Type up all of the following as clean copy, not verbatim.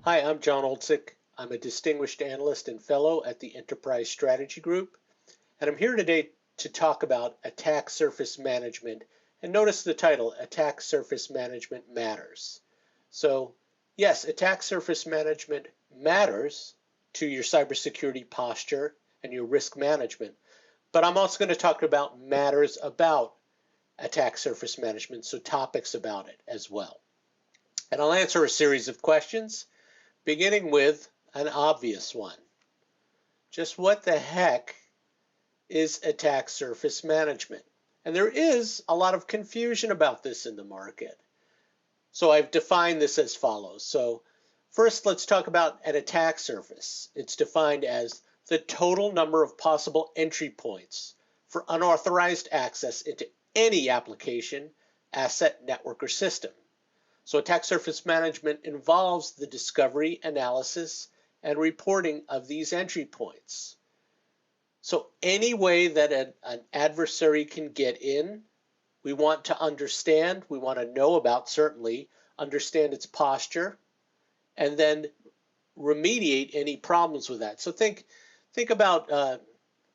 Hi, I'm John Oldsick. I'm a distinguished analyst and fellow at the Enterprise Strategy Group, and I'm here today to talk about attack surface management. And notice the title, Attack Surface Management Matters. So, yes, attack surface management matters to your cybersecurity posture and your risk management, but I'm also going to talk about matters about attack surface management, so topics about it as well. And I'll answer a series of questions beginning with an obvious one. Just what the heck is attack surface management? And there is a lot of confusion about this in the market. So I've defined this as follows. So first, let's talk about an attack surface. It's defined as the total number of possible entry points for unauthorized access into any application, asset, network, or system. So attack surface management involves the discovery, analysis, and reporting of these entry points. So any way that an adversary can get in, we want to understand, we want to know about, certainly, understand its posture, and then remediate any problems with that. So think about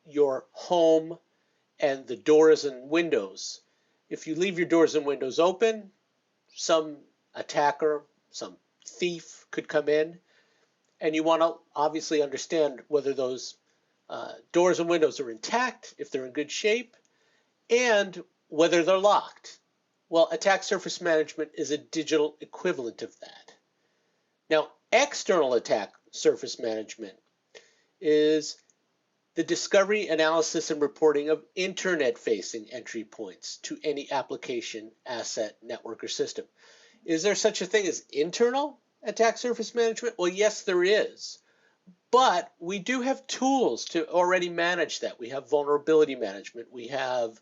your home and the doors and windows. If you leave your doors and windows open, some attacker, some thief could come in, and you want to obviously understand whether those doors and windows are intact, if they're in good shape, and whether they're locked. Well, attack surface management is a digital equivalent of that. Now, external attack surface management is the discovery, analysis, and reporting of internet-facing entry points to any application, asset, network, or system. Is there such a thing as internal attack surface management? Well, yes, there is. But we do have tools to already manage that. We have vulnerability management. We have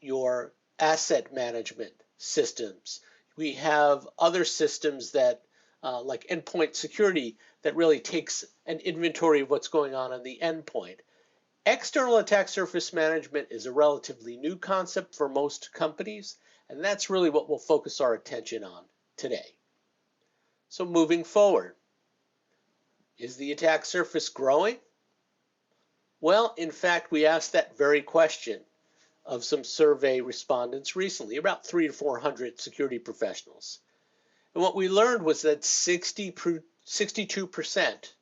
your asset management systems. We have other systems that, like endpoint security, that really takes an inventory of what's going on the endpoint. External attack surface management is a relatively new concept for most companies, and that's really what we'll focus our attention on today. So moving forward, is the attack surface growing? Well, in fact, we asked that very question of some survey respondents recently, about 300 to 400 security professionals. And what we learned was that 62%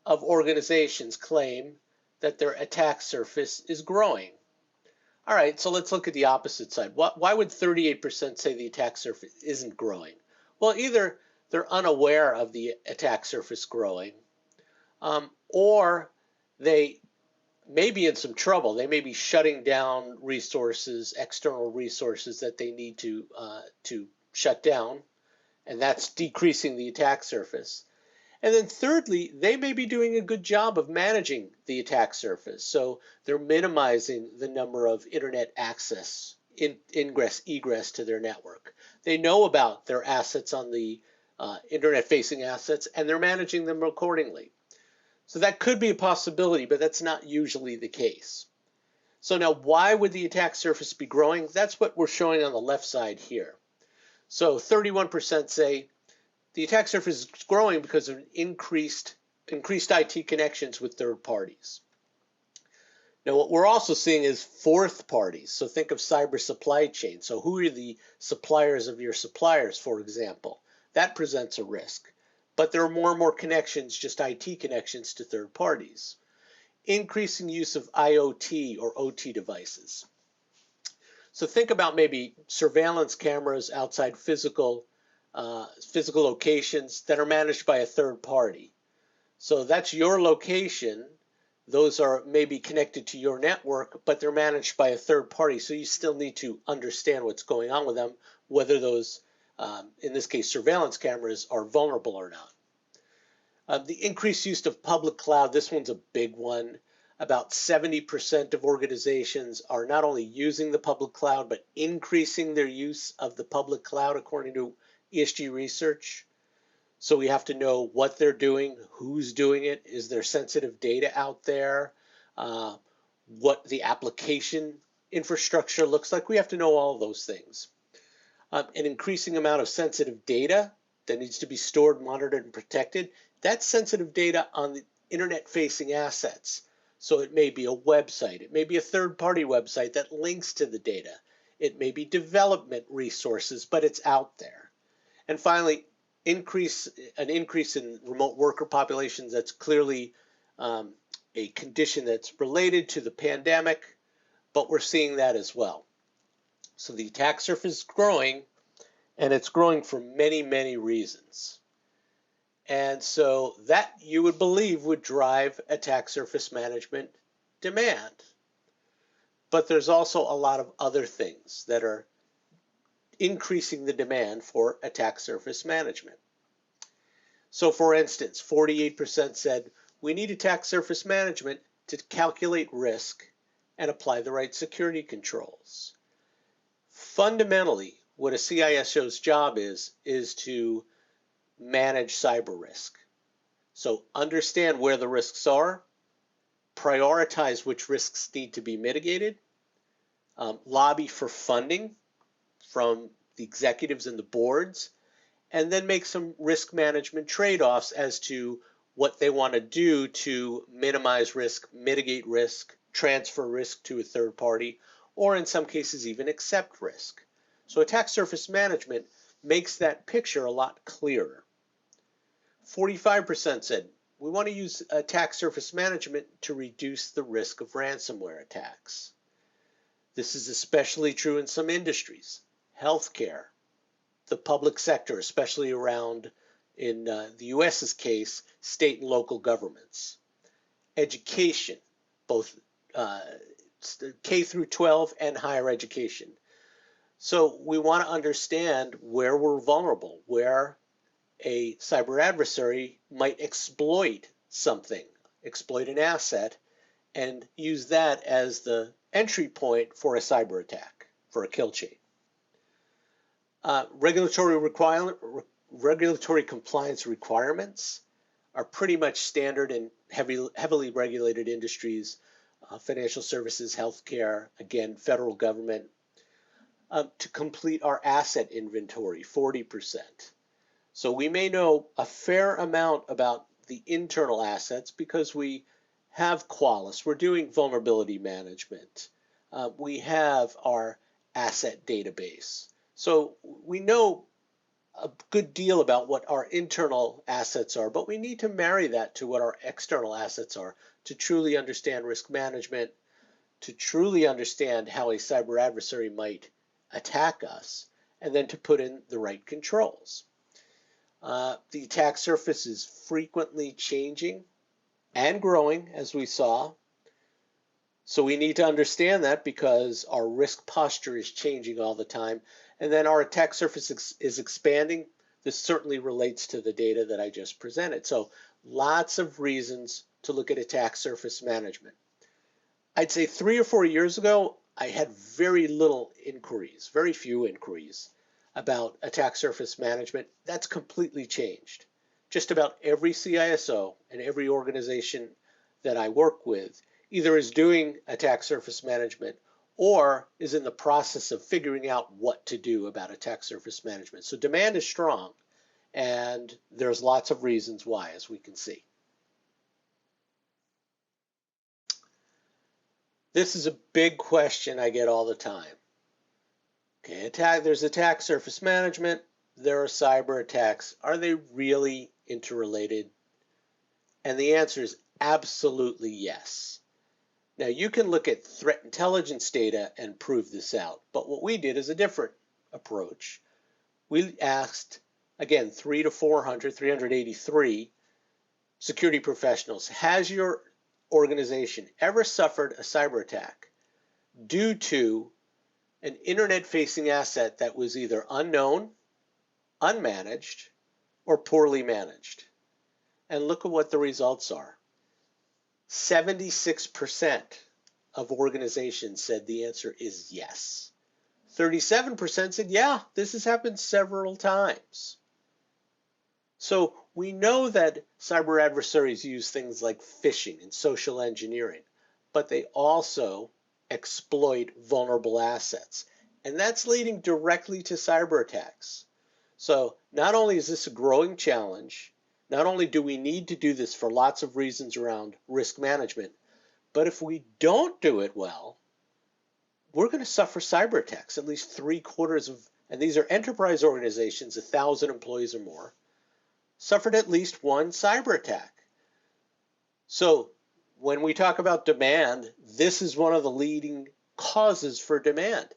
of organizations claim that their attack surface is growing. All right, so let's look at the opposite side. Why would 38% say the attack surface isn't growing? Well, either they're unaware of the attack surface growing, or they may be in some trouble. They may be shutting down resources, external resources that they need to shut down, and that's decreasing the attack surface. And then thirdly, they may be doing a good job of managing the attack surface. So they're minimizing the number of internet access, ingress, egress to their network. They know about their assets on the internet-facing assets, and they're managing them accordingly. So that could be a possibility, but that's not usually the case. So now, why would the attack surface be growing? That's what we're showing on the left side here. So 31% say the attack surface is growing because of increased IT connections with third parties. Now, what we're also seeing is fourth parties. So think of cyber supply chain. So who are the suppliers of your suppliers, for example? That presents a risk. But there are more and more connections, just IT connections to third parties. Increasing use of IoT or OT devices. So think about maybe surveillance cameras outside physical locations that are managed by a third party. So that's your location. Those are maybe connected to your network, but they're managed by a third party. So you still need to understand what's going on with them, whether those, in this case, surveillance cameras are vulnerable or not. The increased use of public cloud, this one's a big one. About 70% of organizations are not only using the public cloud, but increasing their use of the public cloud according to ESG research. So we have to know what they're doing, who's doing it, is there sensitive data out there, what the application infrastructure looks like. We have to know all those things. An increasing amount of sensitive data that needs to be stored, monitored, and protected. That's sensitive data on the internet-facing assets. So it may be a website, it may be a third-party website that links to the data. It may be development resources, but it's out there. And finally, an increase in remote worker populations. That's clearly a condition that's related to the pandemic, but we're seeing that as well. So the attack surface is growing, and it's growing for many, many reasons. And so that, you would believe, would drive attack surface management demand. But there's also a lot of other things that are increasing the demand for attack surface management. So for instance, 48% said we need attack surface management to calculate risk and apply the right security controls. Fundamentally, what a CISO's job is to manage cyber risk. So understand where the risks are, prioritize which risks need to be mitigated, lobby for funding from the executives and the boards, and then make some risk management trade-offs as to what they want to do to minimize risk, mitigate risk, transfer risk to a third party, or in some cases even accept risk. So attack surface management makes that picture a lot clearer. 45% said we want to use attack surface management to reduce the risk of ransomware attacks. This is especially true in some industries, healthcare, the public sector, especially around, in the US's case, state and local governments. Education, both K through 12 and higher education. So we want to understand where we're vulnerable, where a cyber adversary might exploit something, exploit an asset, and use that as the entry point for a cyber attack, for a kill chain. Regulatory compliance requirements are pretty much standard in heavily regulated industries, financial services, healthcare, again, federal government. To complete our asset inventory, 40%. So we may know a fair amount about the internal assets because we have Qualys, we're doing vulnerability management, we have our asset database. So we know a good deal about what our internal assets are, but we need to marry that to what our external assets are to truly understand risk management, to truly understand how a cyber adversary might attack us, and then to put in the right controls. The attack surface is frequently changing and growing, as we saw. So we need to understand that because our risk posture is changing all the time. And then our attack surface is expanding. This certainly relates to the data that I just presented. So lots of reasons to look at attack surface management. I'd say 3 or 4 years ago, I had very little inquiries, very few inquiries about attack surface management. That's completely changed. Just about every CISO and every organization that I work with either is doing attack surface management or is in the process of figuring out what to do about attack surface management. So demand is strong, and there's lots of reasons why, as we can see. This is a big question I get all the time. Okay, there's attack surface management, there are cyber attacks. Are they really interrelated? And the answer is absolutely yes. Now you can look at threat intelligence data and prove this out, but what we did is a different approach. We asked, again, 383 security professionals, has your organization ever suffered a cyber attack due to an internet-facing asset that was either unknown, unmanaged, or poorly managed? And look at what the results are. 76% of organizations said the answer is yes. 37% said, yeah, this has happened several times. So we know that cyber adversaries use things like phishing and social engineering, but they also exploit vulnerable assets. And that's leading directly to cyber attacks. So not only is this a growing challenge, not only do we need to do this for lots of reasons around risk management, but if we don't do it well, we're going to suffer cyber attacks. At least 3/4 of, and these are enterprise organizations, 1,000 employees or more, suffered at least one cyber attack. So when we talk about demand, this is one of the leading causes for demand.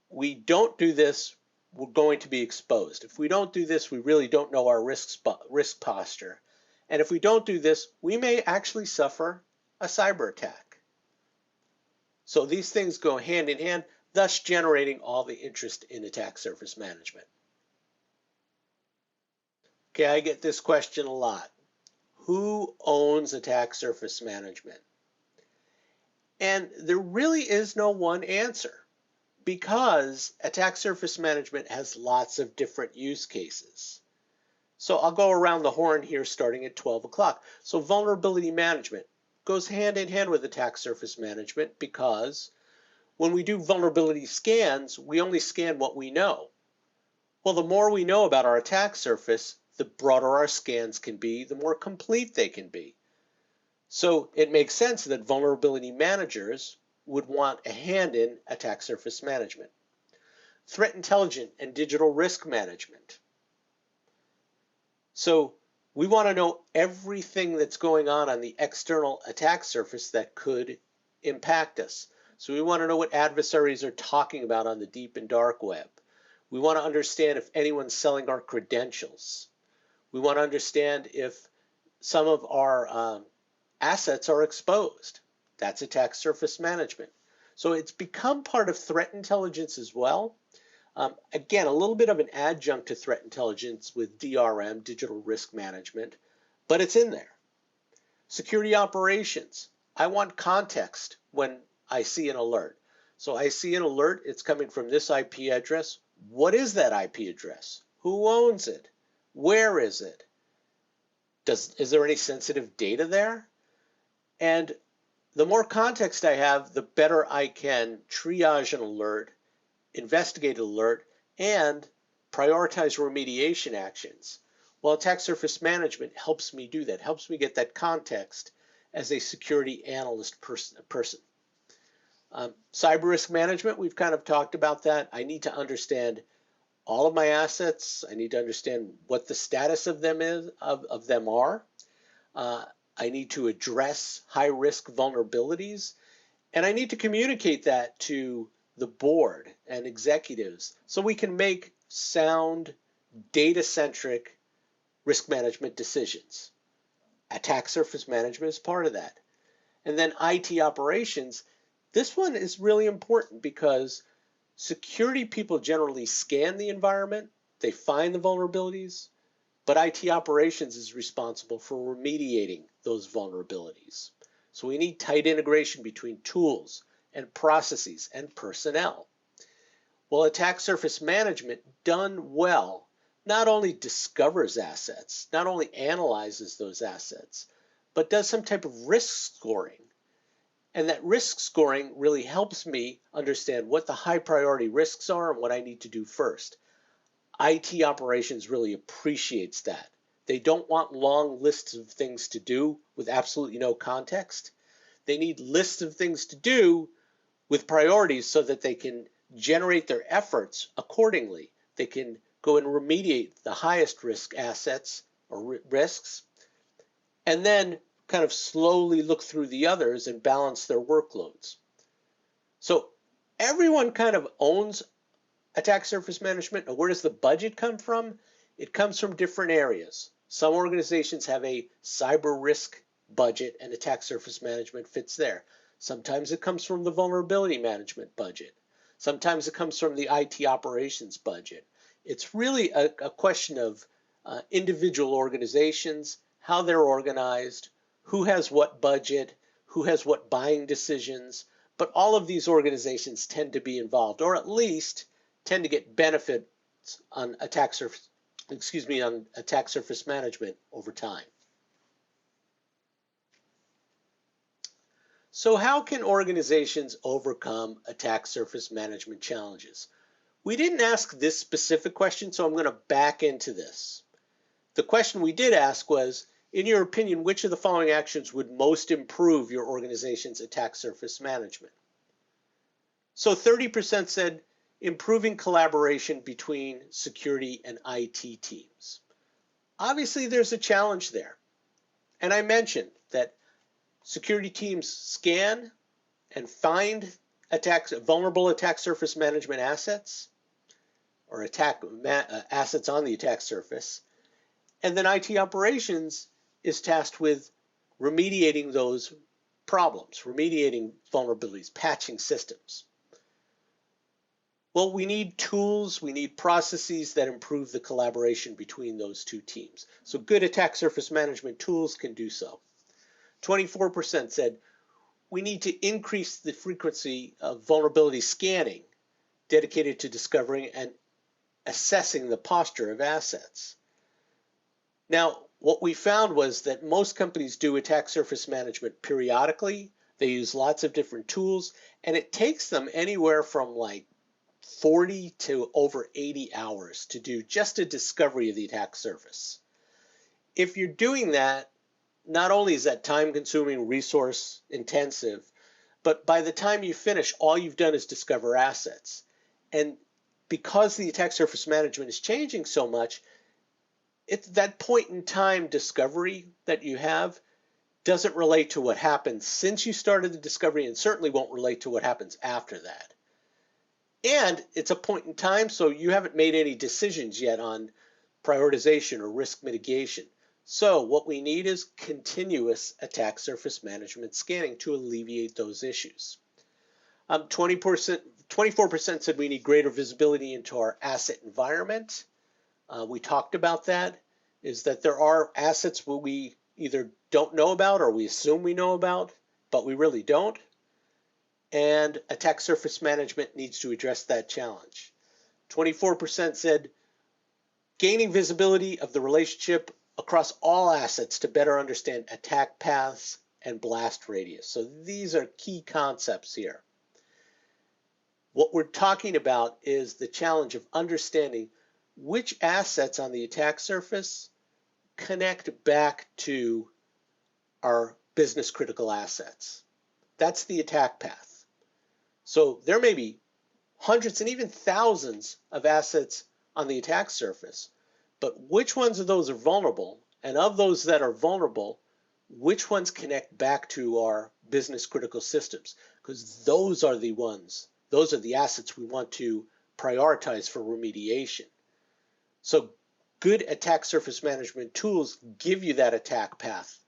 We don't do this, we're going to be exposed. If we don't do this, we really don't know our risk posture. And if we don't do this, we may actually suffer a cyber attack. So these things go hand in hand, thus generating all the interest in attack surface management. Okay, I get this question a lot. Who owns attack surface management? And there really is no one answer, because attack surface management has lots of different use cases. So I'll go around the horn here starting at 12 o'clock. So vulnerability management goes hand in hand with attack surface management, because when we do vulnerability scans, we only scan what we know. Well, the more we know about our attack surface, the broader our scans can be, the more complete they can be. So it makes sense that vulnerability managers would want a hand in attack surface management. Threat intelligence and digital risk management. So we want to know everything that's going on the external attack surface that could impact us. So we want to know what adversaries are talking about on the deep and dark web. We want to understand if anyone's selling our credentials. We want to understand if some of our assets are exposed. That's attack surface management. So it's become part of threat intelligence as well. Again, a little bit of an adjunct to threat intelligence with DRM, digital risk management, but it's in there. Security operations. I want context when I see an alert. So I see an alert, it's coming from this IP address. What is that IP address? Who owns it? Where is it? Is there any sensitive data there? And the more context I have, the better I can triage an alert, investigate an alert, and prioritize remediation actions. Well, attack surface management helps me do that, helps me get that context as a security analyst person. Cyber risk management, we've kind of talked about that. I need to understand all of my assets. I need to understand what the status of them is, of them are. I need to address high-risk vulnerabilities, and I need to communicate that to the board and executives so we can make sound, data-centric risk management decisions. Attack surface management is part of that. And then IT operations, this one is really important because security people generally scan the environment, they find the vulnerabilities, but IT operations is responsible for remediating those vulnerabilities. So we need tight integration between tools and processes and personnel. Well, attack surface management done well not only discovers assets, not only analyzes those assets, but does some type of risk scoring. And that risk scoring really helps me understand what the high priority risks are and what I need to do first. IT operations really appreciates that. They don't want long lists of things to do with absolutely no context. They need lists of things to do with priorities so that they can generate their efforts accordingly. They can go and remediate the highest risk assets or risks, and then kind of slowly look through the others and balance their workloads. So everyone kind of owns attack surface management. Now, where does the budget come from? It comes from different areas. Some organizations have a cyber risk budget and attack surface management fits there. Sometimes it comes from the vulnerability management budget. Sometimes it comes from the IT operations budget. It's really a question of individual organizations, how they're organized, who has what budget, who has what buying decisions, but all of these organizations tend to be involved, or at least tend to get benefits on attack surface management over time. So how can organizations overcome attack surface management challenges? We didn't ask this specific question, so I'm going to back into this. The question we did ask was, in your opinion, which of the following actions would most improve your organization's attack surface management? So 30% said improving collaboration between security and IT teams. Obviously, there's a challenge there. And I mentioned that security teams scan and find vulnerable attack surface management assets or assets on the attack surface. And then IT operations is tasked with remediating those problems, remediating vulnerabilities, patching systems. Well, we need tools, we need processes that improve the collaboration between those two teams. So good attack surface management tools can do so. 24% said we need to increase the frequency of vulnerability scanning dedicated to discovering and assessing the posture of assets. Now, what we found was that most companies do attack surface management periodically. They use lots of different tools, and it takes them anywhere from like 40 to over 80 hours to do just a discovery of the attack surface. If you're doing that, not only is that time consuming, resource intensive, but by the time you finish, all you've done is discover assets. And because the attack surface management is changing so much, it's that point in time discovery that you have doesn't relate to what happened since you started the discovery and certainly won't relate to what happens after that. And it's a point in time, so you haven't made any decisions yet on prioritization or risk mitigation. So what we need is continuous attack surface management scanning to alleviate those issues. 24% said we need greater visibility into our asset environment. We talked about that, is that there are assets where we either don't know about or we assume we know about, but we really don't. And attack surface management needs to address that challenge. 24% said gaining visibility of the relationship across all assets to better understand attack paths and blast radius. So these are key concepts here. What we're talking about is the challenge of understanding which assets on the attack surface connect back to our business critical assets. That's the attack path. So there may be hundreds and even thousands of assets on the attack surface, but which ones of those are vulnerable? And of those that are vulnerable, which ones connect back to our business critical systems? Because those are the ones, those are the assets we want to prioritize for remediation. So good attack surface management tools give you that attack path.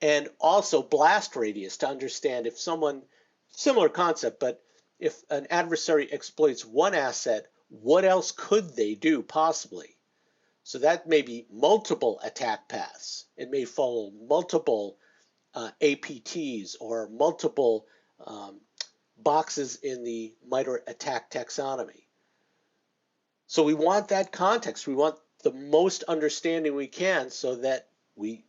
And also blast radius to understand if someone, similar concept, but if an adversary exploits one asset, what else could they do possibly? So that may be multiple attack paths. It may follow multiple APTs or multiple boxes in the MITRE ATT&CK taxonomy. So we want that context. We want the most understanding we can so that we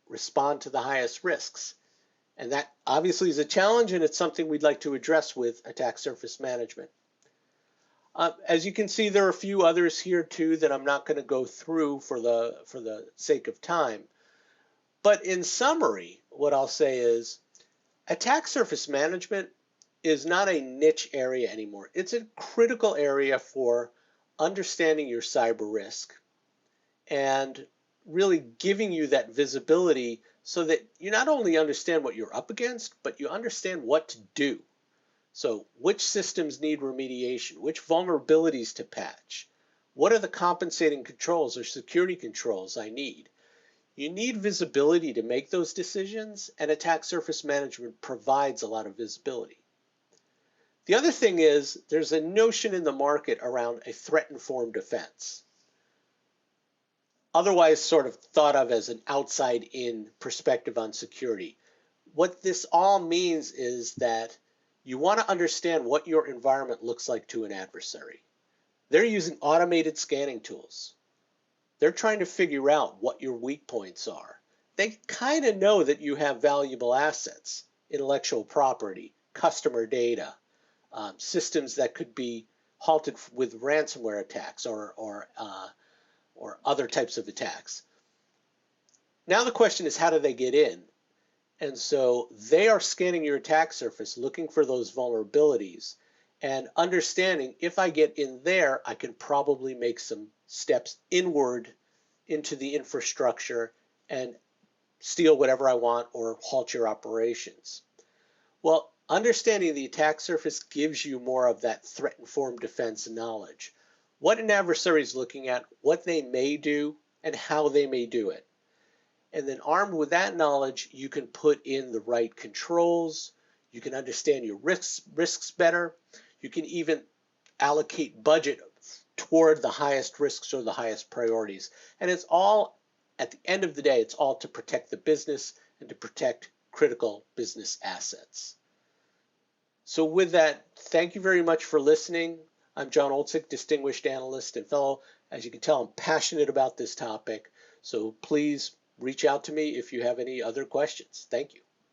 respond to the highest risks. And that obviously is a challenge, and it's something we'd like to address with attack surface management. As you can see, there are a few others here too that I'm not going to go through for the sake of time. But in summary, what I'll say is attack surface management is not a niche area anymore. It's a critical area for understanding your cyber risk and really giving you that visibility so that you not only understand what you're up against, but you understand what to do. So which systems need remediation? Which vulnerabilities to patch? What are the compensating controls or security controls I need? You need visibility to make those decisions, and attack surface management provides a lot of visibility. The other thing is there's a notion in the market around a threat-informed defense, otherwise sort of thought of as an outside-in perspective on security. What this all means is that you want to understand what your environment looks like to an adversary. They're using automated scanning tools. They're trying to figure out what your weak points are. They kind of know that you have valuable assets, intellectual property, customer data, systems that could be halted with ransomware attacks or other types of attacks. Now the question is, how do they get in? And so they are scanning your attack surface, looking for those vulnerabilities and understanding if I get in there, I can probably make some steps inward into the infrastructure and steal whatever I want or halt your operations. Well, understanding the attack surface gives you more of that threat-informed defense knowledge. What an adversary is looking at, what they may do, and how they may do it. And then armed with that knowledge, you can put in the right controls, you can understand your risks better, you can even allocate budget toward the highest risks or the highest priorities. And it's all, at the end of the day, it's all to protect the business and to protect critical business assets. So with that, thank you very much for listening. I'm John Olczyk, Distinguished Analyst and Fellow. As you can tell, I'm passionate about this topic. So please reach out to me if you have any other questions. Thank you.